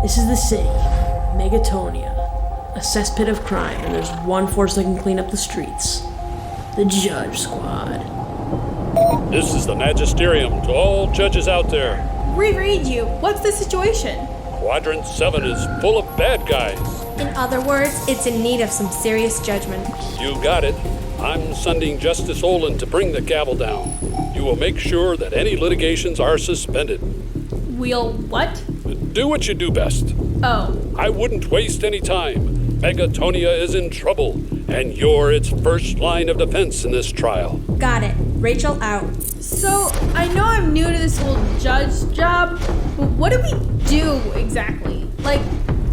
This is the city, Megatonia, a cesspit of crime, and there's one force that can clean up the streets. The Judge Squad. This is the magisterium to all judges out there. Reread you. What's the situation? Quadrant 7 is full of bad guys. In other words, it's in need of some serious judgment. You got it. I'm sending Justice Olin to bring the gavel down. You will make sure that any litigations are suspended. We'll what? Do what you do best. Oh. I wouldn't waste any time. Megatonia is in trouble, and you're its first line of defense in this trial. Got it. Rachel out. So, I know I'm new to this whole judge job, but what do we do exactly? Like,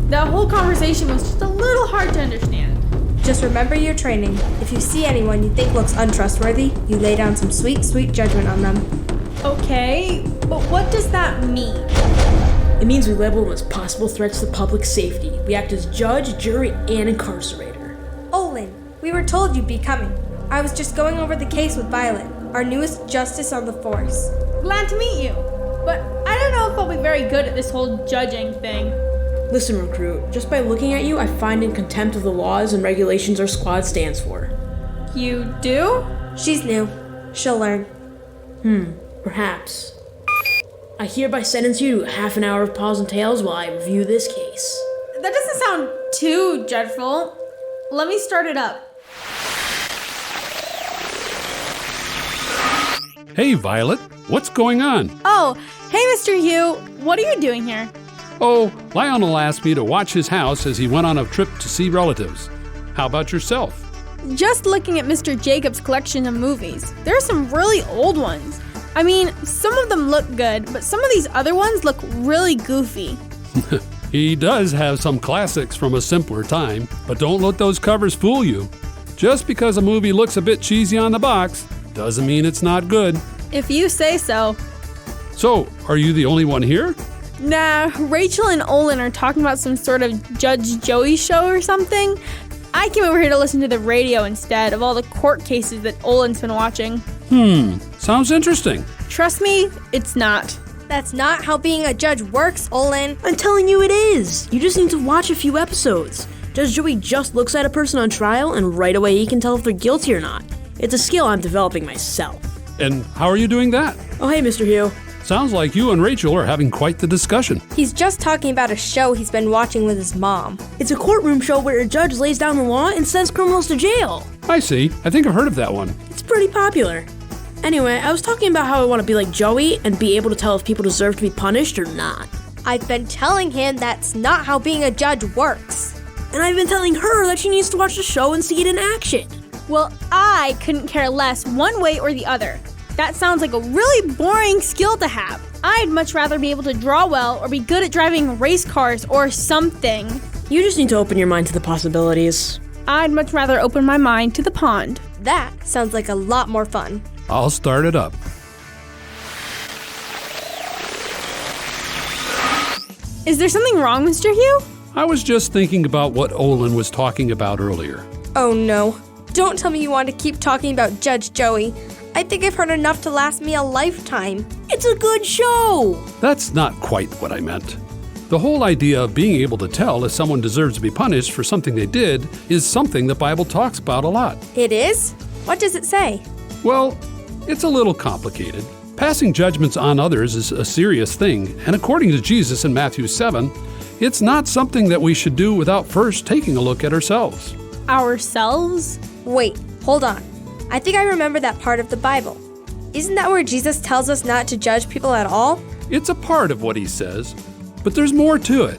the whole conversation was just a little hard to understand. Just remember your training. If you see anyone you think looks untrustworthy, you lay down some sweet, sweet judgment on them. Okay, but what does that mean? It means we label them as possible threats to public safety. We act as judge, jury, and incarcerator. Olin, we were told you'd be coming. I was just going over the case with Violet, our newest justice on the force. Glad to meet you, but I don't know if I'll be very good at this whole judging thing. Listen, recruit, just by looking at you, I find in contempt of the laws and regulations our squad stands for. You do? She's new. She'll learn. Perhaps. I hereby sentence you to half an hour of pause and tales while I review this case. That doesn't sound too dreadful. Let me start it up. Hey, Violet, what's going on? Oh, hey, Mr. Hugh. What are you doing here? Oh, Lionel asked me to watch his house as he went on a trip to see relatives. How about yourself? Just looking at Mr. Jacob's collection of movies. There are some really old ones. I mean, some of them look good, but some of these other ones look really goofy. He does have some classics from a simpler time, but don't let those covers fool you. Just because a movie looks a bit cheesy on the box doesn't mean it's not good. If you say so. So, are you the only one here? Nah, Rachel and Olin are talking about some sort of Judge Joey show or something. I came over here to listen to the radio instead of all the court cases that Olin's been watching. Sounds interesting. Trust me, it's not. That's not how being a judge works, Olin. I'm telling you it is. You just need to watch a few episodes. Judge Joey just looks at a person on trial and right away he can tell if they're guilty or not. It's a skill I'm developing myself. And how are you doing that? Oh, hey, Mr. Hugh. Sounds like you and Rachel are having quite the discussion. He's just talking about a show he's been watching with his mom. It's a courtroom show where a judge lays down the law and sends criminals to jail. I see. I think I've heard of that one. It's pretty popular. Anyway, I was talking about how I want to be like Joey and be able to tell if people deserve to be punished or not. I've been telling him that's not how being a judge works. And I've been telling her that she needs to watch the show and see it in action. Well, I couldn't care less one way or the other. That sounds like a really boring skill to have. I'd much rather be able to draw well or be good at driving race cars or something. You just need to open your mind to the possibilities. I'd much rather open my mind to the pond. That sounds like a lot more fun. I'll start it up. Is there something wrong, Mr. Hugh? I was just thinking about what Olin was talking about earlier. Oh no. Don't tell me you want to keep talking about Judge Joey. I think I've heard enough to last me a lifetime. It's a good show! That's not quite what I meant. The whole idea of being able to tell if someone deserves to be punished for something they did is something the Bible talks about a lot. It is? What does it say? Well, it's a little complicated. Passing judgments on others is a serious thing, and according to Jesus in Matthew 7, it's not something that we should do without first taking a look at ourselves. Ourselves? Wait, hold on. I think I remember that part of the Bible. Isn't that where Jesus tells us not to judge people at all? It's a part of what he says, but there's more to it.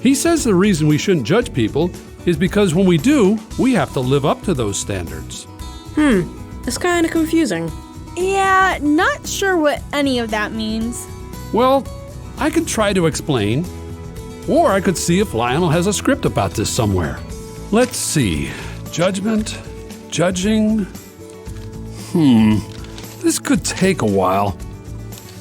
He says the reason we shouldn't judge people is because when we do, we have to live up to those standards. It's kind of confusing. Yeah, not sure what any of that means. Well, I could try to explain, or I could see if Lionel has a script about this somewhere. Let's see. Judgment, judging. This could take a while.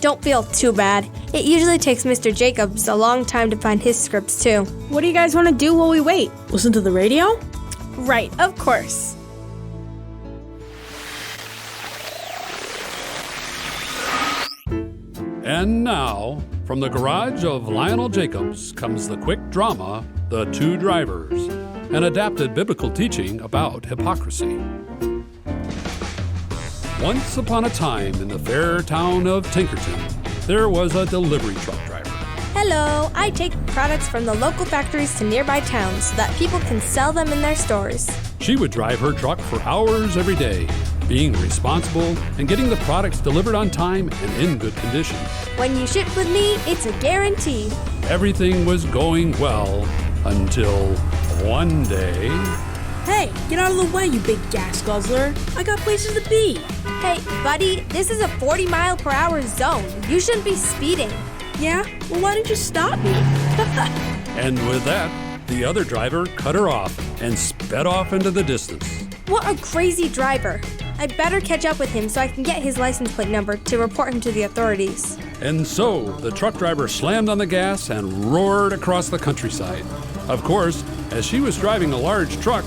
Don't feel too bad. It usually takes Mr. Jacobs a long time to find his scripts too. What do you guys want to do while we wait? Listen to the radio? Right, of course. And now, From the garage of Lionel Jacobs comes the quick drama, The Two Drivers, an adapted biblical teaching about hypocrisy. Once upon a time in the fair town of Tinkerton, there was a delivery truck driver. Hello, I take products from the local factories to nearby towns so that people can sell them in their stores. She would drive her truck for hours every day, being responsible and getting the products delivered on time and in good condition. When you ship with me, it's a guarantee. Everything was going well until one day. Hey, get out of the way, you big gas guzzler. I got places to be. Hey, buddy, this is a 40-mile-per-hour zone. You shouldn't be speeding. Yeah? Well, why didn't you stop me? And with that, the other driver cut her off and sped off into the distance. What a crazy driver. I better catch up with him so I can get his license plate number to report him to the authorities. And so, the truck driver slammed on the gas and roared across the countryside. Of course, as she was driving a large truck,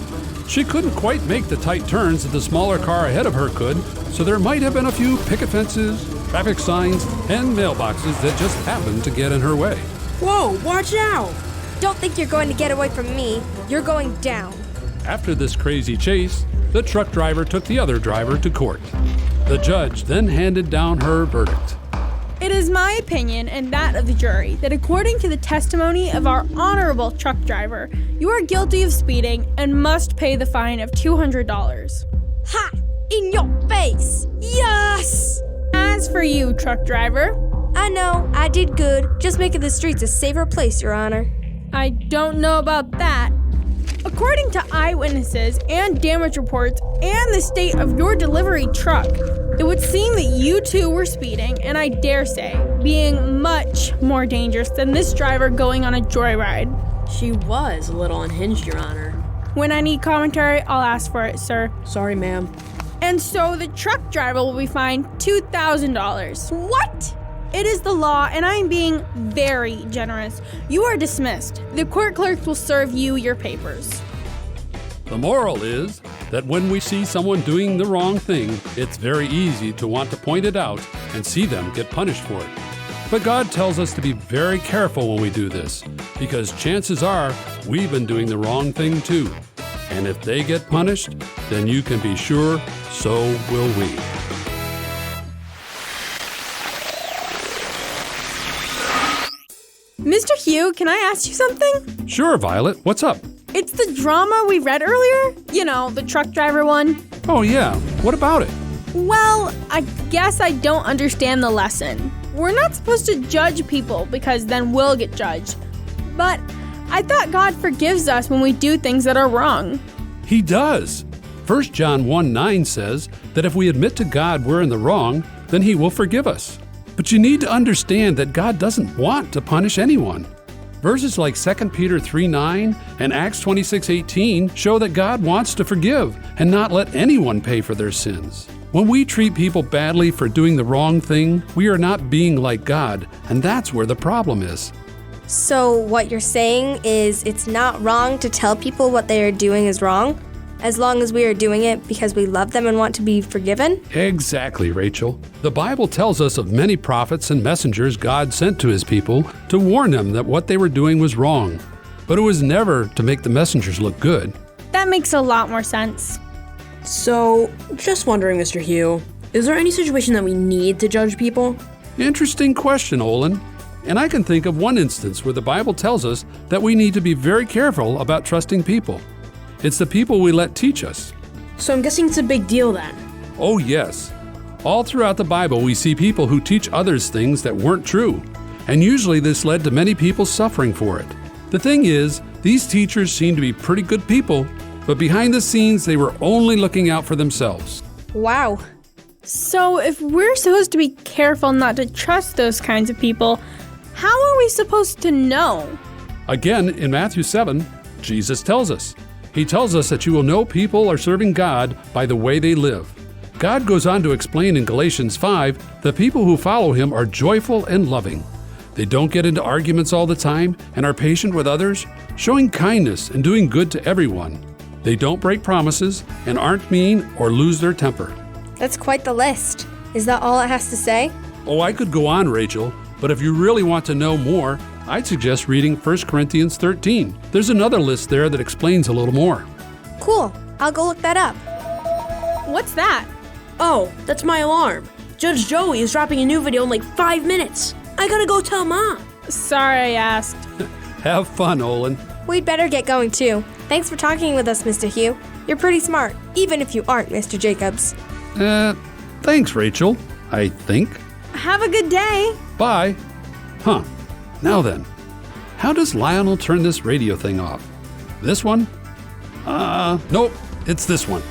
she couldn't quite make the tight turns that the smaller car ahead of her could, so there might have been a few picket fences, traffic signs, and mailboxes that just happened to get in her way. Whoa, watch out! Don't think you're going to get away from me. You're going down. After this crazy chase, the truck driver took the other driver to court. The judge then handed down her verdict. It is my opinion and that of the jury that according to the testimony of our honorable truck driver, you are guilty of speeding and must pay the fine of $200. Ha! In your face! Yes! As for you, truck driver, I know, I did good. Just making the streets a safer place, Your Honor. I don't know about that. According to eyewitnesses and damage reports and the state of your delivery truck, it would seem that you two were speeding, and I dare say, being much more dangerous than this driver going on a joyride. She was a little unhinged, Your Honor. When I need commentary, I'll ask for it, sir. Sorry, ma'am. And so the truck driver will be fined $2,000. What? It is the law, and I am being very generous. You are dismissed. The court clerks will serve you your papers. The moral is that when we see someone doing the wrong thing, it's very easy to want to point it out and see them get punished for it. But God tells us to be very careful when we do this, because chances are we've been doing the wrong thing too. And if they get punished, then you can be sure so will we. Mr. Hugh, can I ask you something? Sure, Violet. What's up? It's the drama we read earlier. You know, the truck driver one. Oh, yeah. What about it? Well, I guess I don't understand the lesson. We're not supposed to judge people because then we'll get judged. But I thought God forgives us when we do things that are wrong. He does. 1 John 1:9 says that if we admit to God we're in the wrong, then He will forgive us. But you need to understand that God doesn't want to punish anyone. Verses like 2 Peter 3:9 and Acts 26:18 show that God wants to forgive and not let anyone pay for their sins. When we treat people badly for doing the wrong thing, we are not being like God, and that's where the problem is. So what you're saying is it's not wrong to tell people what they are doing is wrong, as long as we are doing it because we love them and want to be forgiven? Exactly, Rachel. The Bible tells us of many prophets and messengers God sent to His people to warn them that what they were doing was wrong. But it was never to make the messengers look good. That makes a lot more sense. So, just wondering, Mr. Hugh, is there any situation that we need to judge people? Interesting question, Olin. And I can think of one instance where the Bible tells us that we need to be very careful about trusting people. It's the people we let teach us. So I'm guessing it's a big deal then. Oh, yes. All throughout the Bible, we see people who teach others things that weren't true. And usually this led to many people suffering for it. The thing is, these teachers seem to be pretty good people, but behind the scenes, they were only looking out for themselves. Wow. So if we're supposed to be careful not to trust those kinds of people, how are we supposed to know? Again, in Matthew 7, Jesus tells us. He tells us that you will know people are serving God by the way they live. God goes on to explain in Galatians 5 that people who follow Him are joyful and loving. They don't get into arguments all the time and are patient with others, showing kindness and doing good to everyone. They don't break promises and aren't mean or lose their temper. That's quite the list. Is that all it has to say? Oh, I could go on, Rachel, But if you really want to know more, I'd suggest reading 1 Corinthians 13. There's another list there that explains a little more. Cool. I'll go look that up. What's that? Oh, that's my alarm. Judge Joey is dropping a new video in like 5 minutes. I gotta go tell Mom. Sorry I asked. Have fun, Olin. We'd better get going too. Thanks for talking with us, Mr. Hugh. You're pretty smart, even if you aren't Mr. Jacobs. Thanks, Rachel, I think. Have a good day. Bye. Huh. Now then, how does Lionel turn this radio thing off? This one? Nope, it's this one.